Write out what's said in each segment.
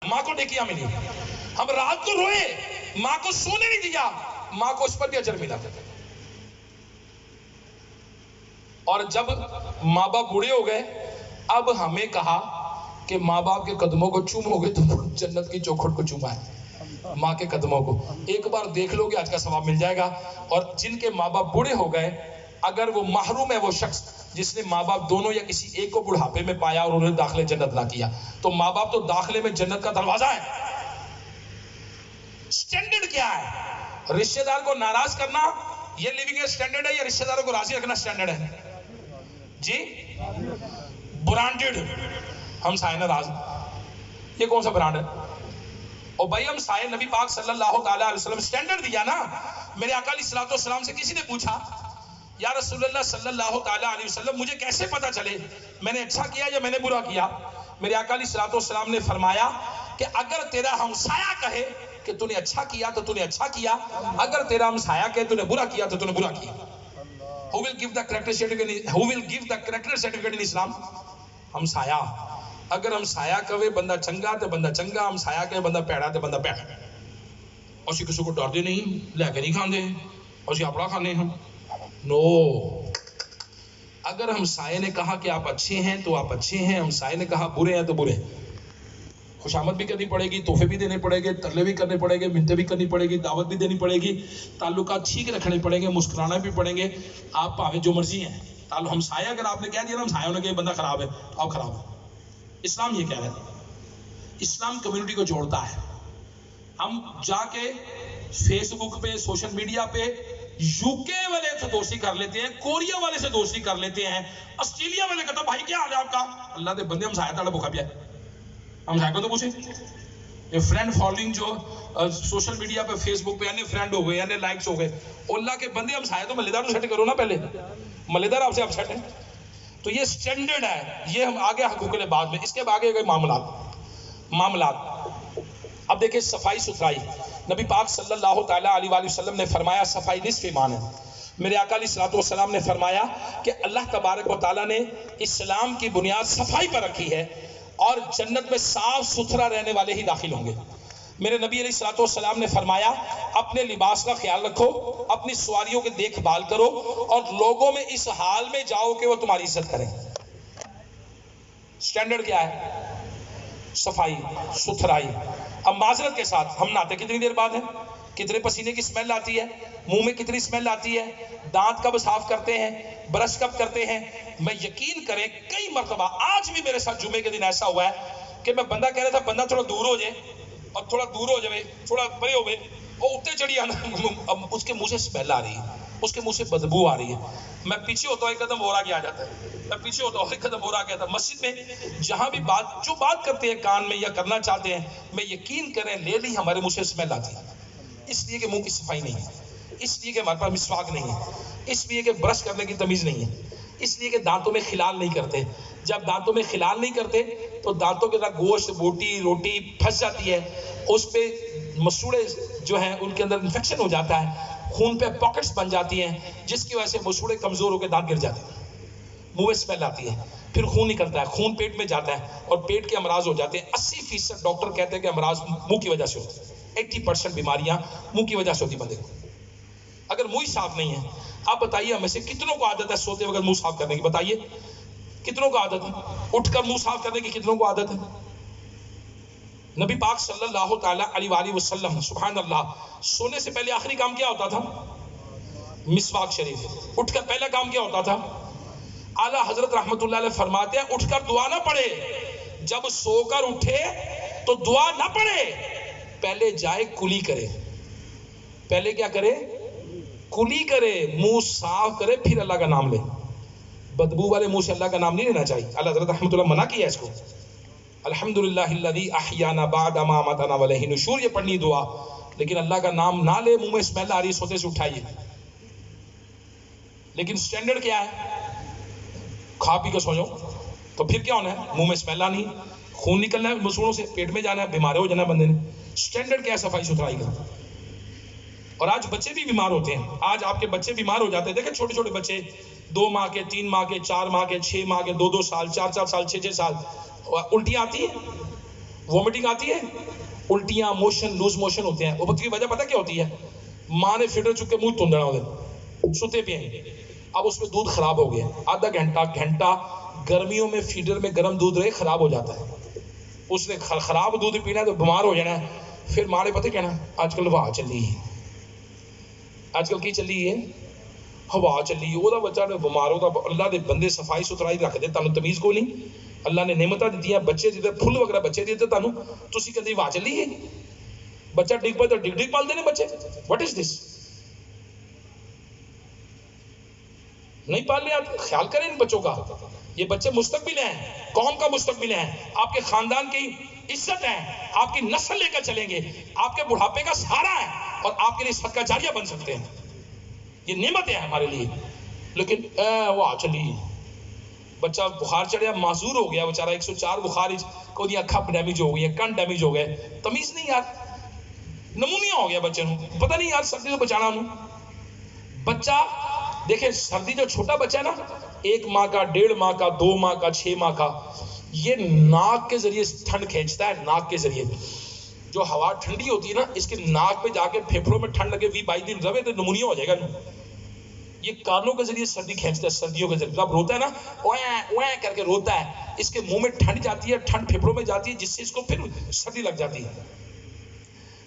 ماں کو نیکیاں ملی. ہم رات کو روئے, ماں کو سونے نہیں دیا, ماں کو اس پر بھی اجر ملا. اور جب ماں باپ بوڑھے ہو گئے, اب ہمیں کہا کہ ماں باپ کے قدموں کو چومو گے تو جنت کی چوکھٹ کو چوما ہے. ماں کے قدموں کو ایک بار دیکھ لو گے, آج کا ثواب مل جائے گا. اور جن کے ماں باپ بوڑھے ہو گئے, اگر وہ محروم ہے وہ شخص جس نے ماں باپ دونوں یا کسی ایک کو بڑھاپے میں پایا اور انہیں داخلے جنت نہ کیا, تو ماں باپ تو داخلے میں جنت کا دروازہ ہے. سٹینڈرڈ کیا ہے؟ رشتہ دار کو ناراض کرنا یہ لیونگ سٹینڈرڈ ہے یا رشتہ داروں کو راضی رکھنا سٹینڈرڈ ہے؟ جی برانڈڈ ہم سائے ناراض, یہ کون سا برانڈ ہے؟ اور بھائی ہم سائے نبی پاک صلی اللہ تعالیٰ علیہ وسلم سٹینڈرڈ دیا نا. میرے آقا علیہ الصلوۃ والسلام سے کسی نے پوچھا یا رسول اللہ صلی اللہ تعالیٰ علیہ وسلم مجھے کیسے پتا چلے میں نے اچھا کیا یا میں نے برا کیا؟ میرے آقا علیہ الصلوۃ والسلام نے فرمایا کہ اگر تیرا ہمسایہ کہے کہ تو نے اچھا کیا تو تو نے اچھا کیا, اگر تیرا ہمسایہ کہے تو نے برا کیا تو تو نے برا کیا. Who will give the character certificate in Islam? ہمسایہ. اگر ہمسایہ کہے بندہ چنگا تو بندہ چنگا, ہمسایہ کہے بندہ پیڑا تو بندہ پیڑا. اسی کسی کو ڈر دے نہیں, لے کے نہیں کھاندے, اسی اپنا کھانے ہم. نو, اگر ہمسائے نے کہا کہ آپ اچھے ہیں تو آپ اچھے ہیں, ہمسائے نے کہا برے ہیں تو برے. خوشامد بھی کرنی پڑے گی, تحفے بھی دینے پڑے گے, ترلے بھی کرنے پڑے گے, منتیں بھی کرنی پڑے گی, دعوت بھی دینی پڑے گی, تعلقات ٹھیک رکھنے پڑیں گے, مسکرانا بھی پڑیں گے. آپ پاویں جو مرضی ہیں, ہمسایہ اگر آپ نے کہہ دیا نا ہمسایہ نے کہ بندہ خراب ہے, آپ خراب ہے. اسلام یہ کہہ رہا ہے, اسلام کمیونٹی کو جوڑتا ہے. ہم جا کے فیس بک پہ, سوشل میڈیا پہ یو کے والے سے دوستی کر لیتے ہیں, کوریا والے سے دوستی کر لیتے ہیں, آسٹریلیا والے کہتا بھائی کیا حال ہے آپ کا, اللہ دے بندے ہمسایہ تاڑا بھوکا پیا ہے. ہم سائے کو تو پوچھیں, یہ فرینڈ فالوئنگ جو سوشل میڈیا پہ فیس بک پہ یعنی فرینڈ ہو گئے, یعنی لائکس ہو گئے, اللہ کے بندے ہم سائے تو ملے دار تو سیٹ کرو نا پہلے, ملے دار آپ سے آپ سیٹ ہیں. تو یہ سٹینڈرڈ ہے, یہ ہم آگے حقوق بعد میں, اس کے آگے گئے معاملات. اب دیکھیں صفائی ستھرائی, نبی پاک صلی اللہ تعالیٰ علیہ وآلہ وسلم نے فرمایا صفائی نصف ایمان ہے. میرے آقا علیہ الصلوۃ والسلام نے فرمایا کہ اللہ تبارک و تعالیٰ نے اسلام کی بنیاد صفائی پر رکھی ہے, اور جنت میں صاف ستھرا رہنے والے ہی داخل ہوں گے. میرے نبی علیہ الصلوۃ والسلام نے فرمایا اپنے لباس کا خیال رکھو, اپنی سواریوں کی دیکھ بھال کرو, اور لوگوں میں اس حال میں جاؤ کہ وہ تمہاری عزت کریں. سٹینڈرڈ کیا ہے؟ صفائی ستھرائی. اب معذرت کے ساتھ ہم نہاتے کتنی دیر بعد ہیں, کتنے پسینے کی سمیل آتی ہے, منہ میں کتنی سمیل آتی ہے, دانت کب صاف کرتے ہیں, برش کب کرتے ہیں. میں یقین کریں کئی مرتبہ آج بھی میرے ساتھ جمعے کے دن ایسا ہوا ہے کہ میں بندہ کہہ رہا تھا بندہ تھوڑا دور ہو جائے, اور تھوڑا دور ہو جائے, تھوڑا پرے ہو گئے, وہ اتنے چڑھی آنا, اب اس کے منہ سے سمیل آ رہی ہے, اس کے منہ سے بدبو آ رہی ہے. میں پیچھے ہوتا ہوں ایک قدم اور آگے آ جاتا ہے, میں پیچھے ہوتا ہوں ایک قدم اور آگے آتا ہے. مسجد میں جہاں بھی جو بات کرتے ہیں کان میں یا کرنا چاہتے ہیں, میں یقین کریں لے لی ہمارے منہ سے سمیل آتی ہے, اس لیے کہ منہ کی صفائی نہیں ہے, اس لیے کہ ہمارے پاس مسواک نہیں ہے, اس لیے کہ برش کرنے کی تمیز نہیں ہے, اس لیے کہ دانتوں میں خلال نہیں کرتے. جب دانتوں میں خلال نہیں کرتے تو دانتوں کے اندر گوشت, بوٹی, روٹی پھنس جاتی ہے, اس پہ مسوڑے جو ہیں ان کے اندر انفیکشن ہو جاتا ہے, خون پہ پاکٹس بن جاتی ہیں, جس کی وجہ سے مسوڑے کمزور ہو کے دانت گر جاتے ہیں, منہ میں اسمیل آتی ہے, پھر خون نکلتا ہے, خون پیٹ میں جاتا ہے اور پیٹ کے امراض ہو جاتے ہیں. 80% ڈاکٹر کہتے ہیں کہ امراض منہ کی وجہ سے ہوتے ہیں, 80% بیماریاں منہ کی وجہ سے ہوتی بندے کو, اگر منہ ہی صاف نہیں ہے. آپ بتائیے ہمیں سے کتنوں کو عادت ہے سوتے وقت منہ صاف کرنے کی, بتائیے کتنوں کو عادت ہے, اٹھ کر منہ صاف کرنے کی کتنوں کو عادت ہے. نبی پاک صلی اللہ تعالیٰ علیہ وآلہ وسلم سبحان اللہ, سونے سے پہلے آخری کام کیا ہوتا تھا؟ مسواک شریف. اٹھ کر پہلا کام کیا ہوتا تھا؟ اعلیٰ حضرت رحمت اللہ علیہ فرماتے ہیں اٹھ کر دعا نہ پڑھے, جب سو کر اٹھے تو دعا نہ پڑھے, پہلے جائے کلی کرے. پہلے کیا کرے؟ کلی کرے, منہ صاف کرے, پھر اللہ کا نام لے. بدبو والے منہ سے اللہ کا نام نہیں لینا چاہیے. اللہ حضرت رحمت اللہ منع کیا ہے اس کو. الحمدللہ الذی احیانا بعد ما اماتنا والیہ النشور, یہ پڑھنی دعا, لیکن اللہ کا نام نہ لے, منہ میں اسمیل آ رہی ہے سوتے سے اٹھائیے. لیکن سٹینڈرڈ کیا ہے؟ کھا پی کے سو جاؤ, تو پھر کیا ہونا ہے؟ منہ میں اسمیل آنی, خون نکلنا ہے مسوڑوں سے, پیٹ میں جانا ہے, بیمار ہو جانا ہے بندے نے. سٹینڈرڈ کیا ہے صفائی ستھرائی کا؟ اور آج بچے بھی بیمار ہوتے ہیں, آج آپ کے بچے بیمار ہو جاتے ہیں. دیکھیں چھوٹے چھوٹے بچے 2 ماہ کے, 3 ماہ کے, 4 ماہ کے, 6 ماہ کے, 2 سال, 4 سال, 6 سال, الٹیاں آتی ہیں. وومٹنگ آتی ہے, الٹیاں, موشن, لوز موشن ہوتے ہیں. وہ کی وجہ پتہ کیا ہوتی ہے؟ ماں نے فیڈر چک کے منہ تندنا ہوگا, سوتے پہ ہیں, اب اس میں دودھ خراب ہو گیا, آدھا گھنٹہ گرمیوں میں فیڈر میں گرم دودھ رہے خراب ہو جاتا ہے. اس نے خراب دودھ پینا ہے تو بیمار ہو جانا ہے. پھر ماں نے پتہ کہنا آج کل ہوا چلی ہے, آج کل کی چلی ہے, ہوا چلی ہے, وہ بچہ نے بیمار ہوتا. اللہ دے بندے صفائی ستھرائی رکھ دے, تانوں تمیز کو نہیں. اللہ نے نعمتاں دیتی ہیں, بچے دیتے, پھل وغیرہ بچے دیتے تانوں, تسی کہندے ہوا چلی ہے. بچہ ڈگ پے تو ڈگ ڈگ پال دینے بچے. واٹ از دس؟ نہیں پالنے آتے. خیال کریں ان بچوں کا. یہ بچے مستقبل ہیں, قوم کا مستقبل ہیں, آپ کے خاندان کی عزت ہے, آپ کی نسل لے کر چلیں گے, آپ کے بڑھاپے کا سہارا ہے, اور آپ کے لیے صدقہ جاریہ بن سکتے ہیں. یہ نعمت ہے ہمارے لیے. لیکن وہ چلی, بچہ بخار چڑھیا, معذور ہو گیا بیچارہ, 104 بخار, کو دی اکھاں ڈیمیج ہو گئی ہیں, کن ڈیمیج ہو گئے, تمیز نہیں یار, نمونیا ہو گیا بچے نوں, پتہ نہیں یار سردی تو بچانا انہوں. بچہ دیکھیں, سردی جو چھوٹا بچہ ہے نا, 1 ماہ کا, 1.5 ماہ کا, 2 ماہ کا, 6 ماہ کا, یہ ناک کے ذریعے ٹھنڈ کھینچتا ہے. ناک کے ذریعے جو ہوا ٹھنڈی ہوتی ہے نا, اس کے ناک پہ جا کے پھیپھڑوں میں ٹھنڈ لگے 20-22 دن رہے تو نمونیا ہو جائے گا. یہ کانوں کے ذریعے سردی کھینچتا ہے, سردیوں کے ذریعے. جب روتا ہے نا, اوے کر کے روتا ہے, اس کے منہ میں ٹھنڈ جاتی ہے, ٹھنڈ پھیپھڑوں میں جاتی ہے, جس سے اس کو پھر سردی لگ جاتی ہے.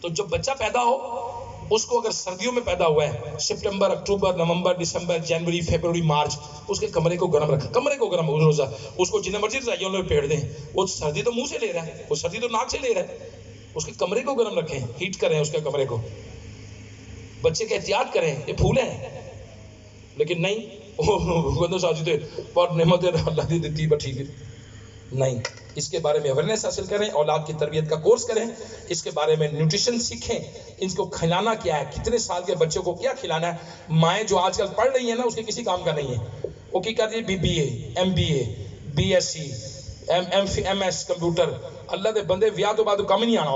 تو جب بچہ پیدا ہو, اس کو اگر سردیوں میں پیدا ہوا ہے, سپٹمبر, اکتوبر, نومبر, دسمبر, جنوری, فیبروری, مارچ, اس کے کمرے کو گرم رکھیں, کمرے کو گرم روزہ, اس کو جتنے مرضی رضائیوں میں پھیر دیں. وہ سردی تو منہ سے لے رہا ہے, وہ سردی تو ناک سے لے رہا ہے. اس کے کمرے کو گرم رکھیں, ہیٹ کریں اس کے کمرے کو. بچے کے احتیاط کریں, یہ پھول ہیں. لیکن نہیں, ساجی تھے بہت نعمت اللہ دی دیتی, بٹ ٹھیک ہے نہیں. اس کے بارے میں اویئرنیس حاصل کریں, اولاد کی تربیت کا کورس کریں, اس کے بارے میں نیوٹریشن سیکھیں, ان کو کھلانا کیا ہے, کتنے سال کے بچوں کو کیا کھلانا ہے. مائیں جو آج کل پڑھ رہی ہیں نا, اس کے کسی کام کا نہیں ہے. وہ کی کر رہی ہے BBA, MBA, BSc, MS computer. اللہ دے بندے ویاہ تو بعد کم ہی نہیں آنا,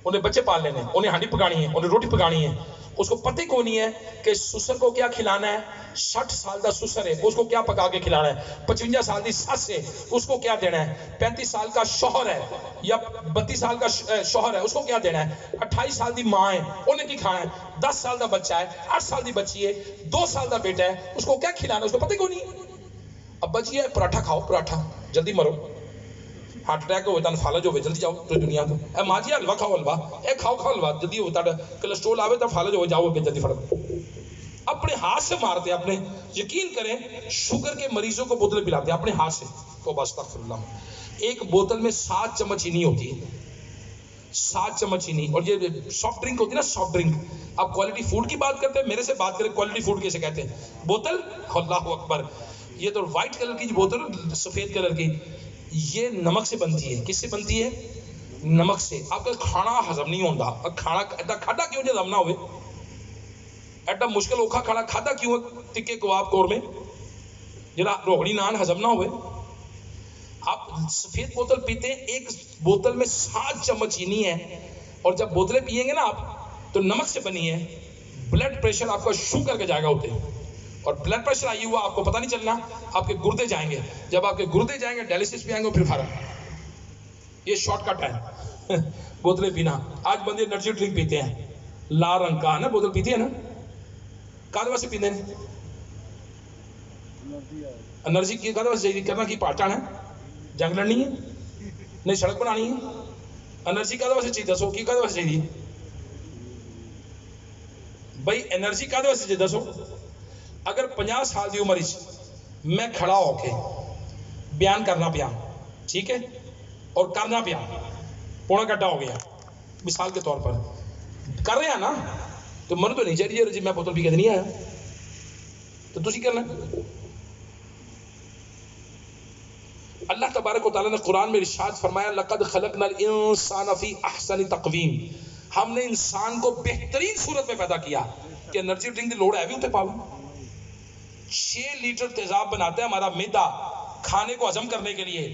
انہیں بچے پال لینے, انہیں ہانڈی پکانی ہے, انہیں روٹی پکانی ہے. اس کو پتہ کو نہیں ہے کہ سسر کو کیا کھلانا ہے. 60 سال کا سسر ہے, اس کو کیا پکا کے کھلانا ہے. 55 سال کی سس ہے, اس کو کیا دینا ہے. 35 سال کا شوہر ہے یا 32 سال کا شوہر ہے, اس کو کیا دینا ہے. 28 سال کی ماں ہے, انہیں کی کھانا ہے. 10 سال کا بچہ ہے, 8 سال کی بچی ہے, 2 سال کا بیٹا ہے, اس کو کیا کھلانا ہے, اس کو پتہ کو نہیں. اب بچی ہے, پراٹھا کھاؤ, پراٹھا, جلدی مرو, ہارٹ اٹیک ہوئے تن فالج ہوئے, جلدی جاؤ تو دنیا تو. اے ماں جی حلوا کھاؤ, حلوا, اے کھاؤ حلوا, جلدی ہو, کولسٹرول آوے تو فالج ہو جاؤ, جلدی فرق. اپنے ہاتھ سے مارتے ہیں اپنے. یقین کریں, شوگر کے مریضوں کو بوتلیں پلاتے ہیں اپنے ہاتھ سے. تو بس استغفر اللہ. ایک بوتل میں 7 چمچ چینی ہوتی ہے, 7 چمچ چینی. اور یہ سافٹ ڈرنک ہوتی ہے نا, سافٹ ڈرنک, آپ کوالٹی فوڈ کی بات کرتے ہیں, میرے سے بات کریں کوالٹی فوڈ کیسے کہتے ہیں. بوتل, اللہ اکبر, یہ تو وائٹ کلر کی بوتل, سفید کلر کی, یہ نمک سے بنتی ہے. کس سے بنتی ہے؟ نمک سے. آپ کا کھانا ہضم نہیں ہوتا. کھانا ایڈا کھادا کیوں جو ہضم نہ ہوئے, ایڈا مشکل اوکھا کھانا کھادا کیوں ہے ٹکے کباب کور میں, جڑا روغنی نان ہضم نہ ہوئے. آپ سفید بوتل پیتے ہیں, ایک بوتل میں 7 چمچ چینی ہے, اور جب بوتلیں پیئیں گے نا آپ تو نمک سے بنی ہے. بلڈ پریشر آپ کا شو کر کے جائے گا ہوتے, اور بلڈ پریشر آئی ہوا آپ کو پتہ نہیں چلنا. آپ کے گردے جائیں گے, جب آپ کے گردے جائیں گے ڈائلسس پہ آئیں گے, پھر فرق. یہ شارٹ کٹ ہے بوتلیں پینا. آج بندے انرجی ڈرنک پیتے ہیں, لال رنگ کا ہے نا, بوتل پیتے ہیں نا, کہاں واسطے پیتے ہیں انرجی کی, کہاں واسطے کرنا کی پہچان ہے, جنگ لڑنی ہے, نہیں سڑک بنانی ہے. انرجی کہاں واسطے چاہیے دسو, کی کہاں واسطے چاہیے بھائی, انرجی کہاں واسطے چاہیے دسو. اگر 50 سال کی عمر میں کھڑا ہو کے بیان کرنا پیا, ٹھیک ہے, اور کرنا پیا, پونا گھنٹہ ہو گیا مثال کے طور پر کر رہے ہیں نا, تو من تو نہیں چاہیے جی میں بوتل پی کے نہیں آیا, تو تسی کرنا. اللہ تبارک و تعالیٰ نے قرآن میں ارشاد فرمایا, لقد خلقنا الانسان فی احسن تقویم, ہم نے انسان کو بہترین صورت میں پیدا کیا. کہ انرجی ڈرنک دی لوڑ ہے بھی ہوتے پاؤ. 6 لیٹر تیزاب بناتا ہے ہمارا میدا کھانے کو ہضم کرنے کے لیے.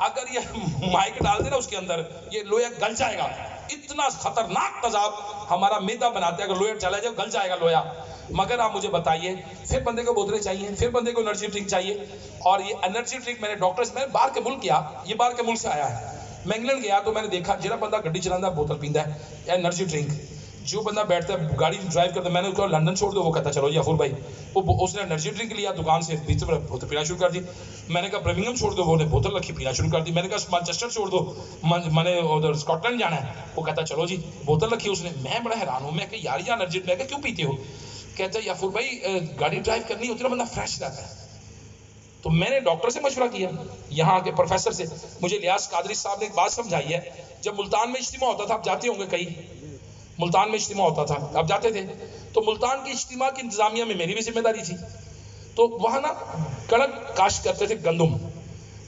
اگر یہ مائک ڈال دے نا اس کے اندر, یہ لوہا گل جائے گا. اتنا خطرناک تیزاب ہمارا میدا بناتے ہیں, اگر لوہا چلا جائے گل جائے گا لوہا. مگر آپ مجھے بتائیے, پھر بندے کو بوتلیں چاہیے, پھر بندے کو انرجی ڈرنک چاہیے. اور یہ انرجی ڈرنک میں نے ڈاکٹر سے, میں نے باہر کے ملک کیا, یہ باہر کے ملک سے آیا ہے, میں انگلینڈ گیا تو میں نے دیکھا جہاں بندہ گڈی چلانا بوتل پیندا ہے انرجی ڈرنک، جو بندہ بیٹھتا ہے گاڑی ڈرائیو کرتا ہے، میں نے اس کو لندن چھوڑ دو، وہ کہتا چلو جی غفور بھائی، اس نے انرجی ڈرنک لیا دکان سے بیچ میں بوتل پینا شروع کر دی. میں نے کہا برمنگھم چھوڑ دو، وہ نے بوتل رکھی پینا شروع کر دی. میں نے کہا مانچسٹر چھوڑ دو، میں نے ادھر اسکاٹ لینڈ جانا ہے، وہ کہتا چلو جی، بوتل رکھی اس نے. میں بڑا حیران ہوں، میں کہ یار یہ انرجی، میں کہ کیوں پیتے ہو؟ کہتا ہے غفور بھائی گاڑی ڈرائیو کرنی ہوتی ہے نا، بندہ فریش رہتا ہے. تو میں نے ڈاکٹر سے مشورہ کیا، یہاں کے پروفیسر سے. مجھے الیاس قادری صاحب نے ایک بات سمجھائی ہے، جب ملتان میں اجتماع ہوتا تھا، آپ جاتے ہوں گے، کئی ملتان میں اجتماع ہوتا تھا، آپ جاتے تھے، تو ملتان کی اجتماع کی انتظامیہ میں میری بھی ذمہ داری تھی. تو وہاں نا کڑک کاشت کرتے تھے گندم،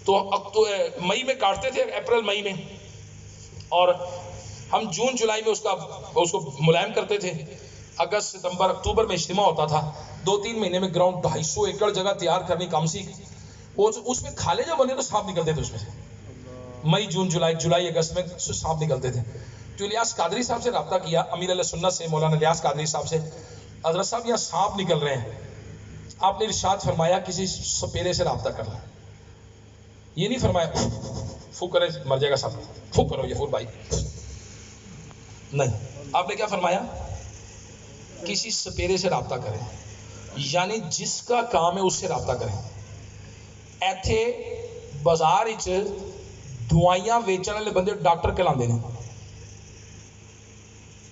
تو مئی میں کاٹتے تھے، اپریل مئی میں، اور ہم جون جولائی میں اس کو ملائم کرتے تھے. اگست ستمبر اکتوبر میں اجتماع ہوتا تھا. 2-3 مہینے میں گراؤنڈ 250 ایکڑ جگہ تیار کرنی کام سیکھ، اس میں کھالے جو بنے تو سانپ نکلتے تھے اس میں سے. مئی جون جولائی اگست میں سانپ نکلتے تھے. تو الیاس قادری صاحب سے رابطہ کیا، امیر علیہ سنت سے، مولانا الیاس قادری صاحب سے. حضرت صاحب یہاں سانپ نکل رہے ہیں، آپ نے ارشاد فرمایا کسی سپیرے سے رابطہ کرنا. یہ نہیں فرمایا فو کرے مر جائے گا سانپ، فو کرو یہ فور بھائی، نہیں. آپ نے کیا فرمایا؟ کسی سپیرے سے رابطہ کریں، یعنی جس کا کام ہے اس سے رابطہ کریں. ایتھے بازار دوائیاں ویچن والے بندے ڈاکٹر کہلاندے نے،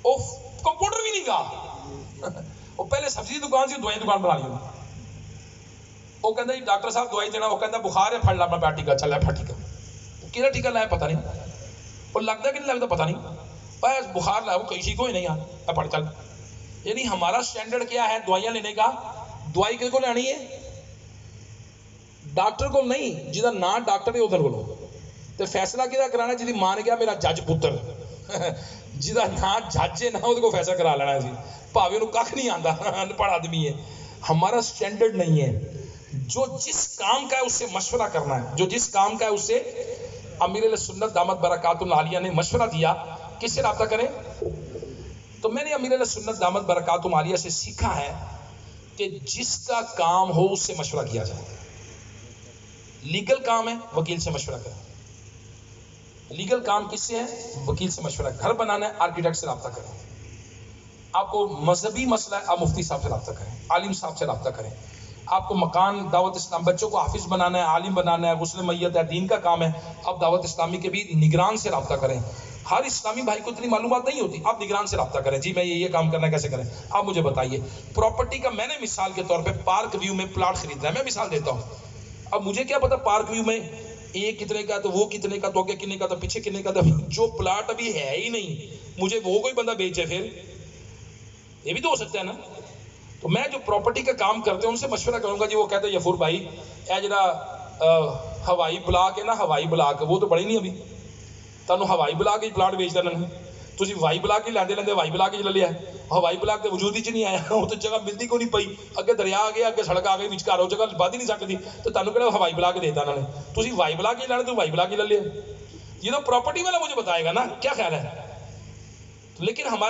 وہ کمپیوٹر بھی نہیں گا، وہ پہلے سبزی دکان سے دوائی دکان بنا لی. وہ کہتا جی ڈاکٹر صاحب دوائی دینا، وہ کہتا بخار ہے پھڑ لا اپنا پیٹ ٹیکا، چل ہے پھڑ ٹیکا. کہڑا ٹیکا لایا پتہ نہیں، وہ لگتا کہ نہیں لگتا پتہ نہیں، بس بخار لایا، وہ کہیں ٹھیک ہو ہی نہیں یار پڑھ چل. یعنی ہمارا سٹینڈرڈ کیا ہے دوائیاں لینے کا؟ دوائی کس کو لینی ہے؟ ڈاکٹر کو نہیں، جہاں نا ڈاکٹر ہے ادھر کو لو. تو فیصلہ کہدا کرانا جی مان گیا میرا جج پتر، جہاں نا جج ہے نا وہ فیصلہ کرا لینا سی، بھاوے انہوں کھ نہیں آتا، انپڑھ آدمی ہے. ہمارا سٹینڈرڈ نہیں ہے. جو جس کام کا ہے اس سے مشورہ کرنا ہے، جو جس کام کا ہے اس سے. امیر علیہ سنت دامت برکاتہ العالیہ نے مشورہ دیا کس سے رابطہ کریں. تو میں نے امیر علیہ سنت دامت برکاتہ العالیہ سے سیکھا ہے کہ جس کا کام ہو اس سے مشورہ کیا جائے. لیگل کام ہے وکیل سے مشورہ کریں. لیگل کام کس سے ہے؟ وکیل سے مشورہ. گھر بنانا ہے آرکیٹیکٹ سے رابطہ کریں. آپ کو مذہبی مسئلہ ہے آپ مفتی صاحب سے رابطہ کریں، عالم صاحب سے رابطہ کریں. آپ کو مکان دعوت اسلام بچوں کو حافظ بنانا ہے، عالم بنانا ہے، غسل میت ہے، دین کا کام ہے، آپ دعوت اسلامی کے بھی نگران سے رابطہ کریں. ہر اسلامی بھائی کو اتنی معلومات نہیں ہوتی، آپ نگران سے رابطہ کریں. جی میں یہ کام کرنا ہے، کیسے کریں آپ مجھے بتائیے. پراپرٹی کا میں نے مثال کے طور پہ پارک ویو میں پلاٹ خریدنا ہے، میں مثال دیتا ہوں. اب مجھے کیا پتا پارک ویو میں ایک کتنے کا، تو وہ کتنے کا، تو آگے کتنے کا، تو پیچھے کتنے کا. جو پلاٹ ابھی ہے ہی نہیں، مجھے وہ کوئی بندہ بیچے، پھر یہ بھی تو ہو سکتا ہے نا. تو میں جو پراپرٹی کا کام کرتے ہیں ان سے مشورہ کروں گا. جی وہ کہتے ہیں یفور بھائی اے جڑا ہوائی بلاک ہے نا، ہوائی بلاک وہ تو بڑی نہیں ابھی، تمہیں ہوائی بلاک ہی پلاٹ بیچ دینا، تھی وائی بلاک ہی لیندے لیندے ہوائی بلاک ہی لے لیا. ہوائی بلاک تو وجود ہی نہیں آیا، وہ تو جگہ ملتی کو نہیں پئی. اگے دریا آ گیا، اگے سڑک آ گئی، وچکار وہ جگہ بد ہی نہیں سکتی، تو تمہیں کہڑا ہوائی بلاک دیتا انہوں نے، تھی وائی بلاک ہی لینا، تو وائی بلاک ہی لے لیا. یہ تو پراپرٹی والا مجھے بتائے گا نا کیا خیال ہے. لیکن ہمارے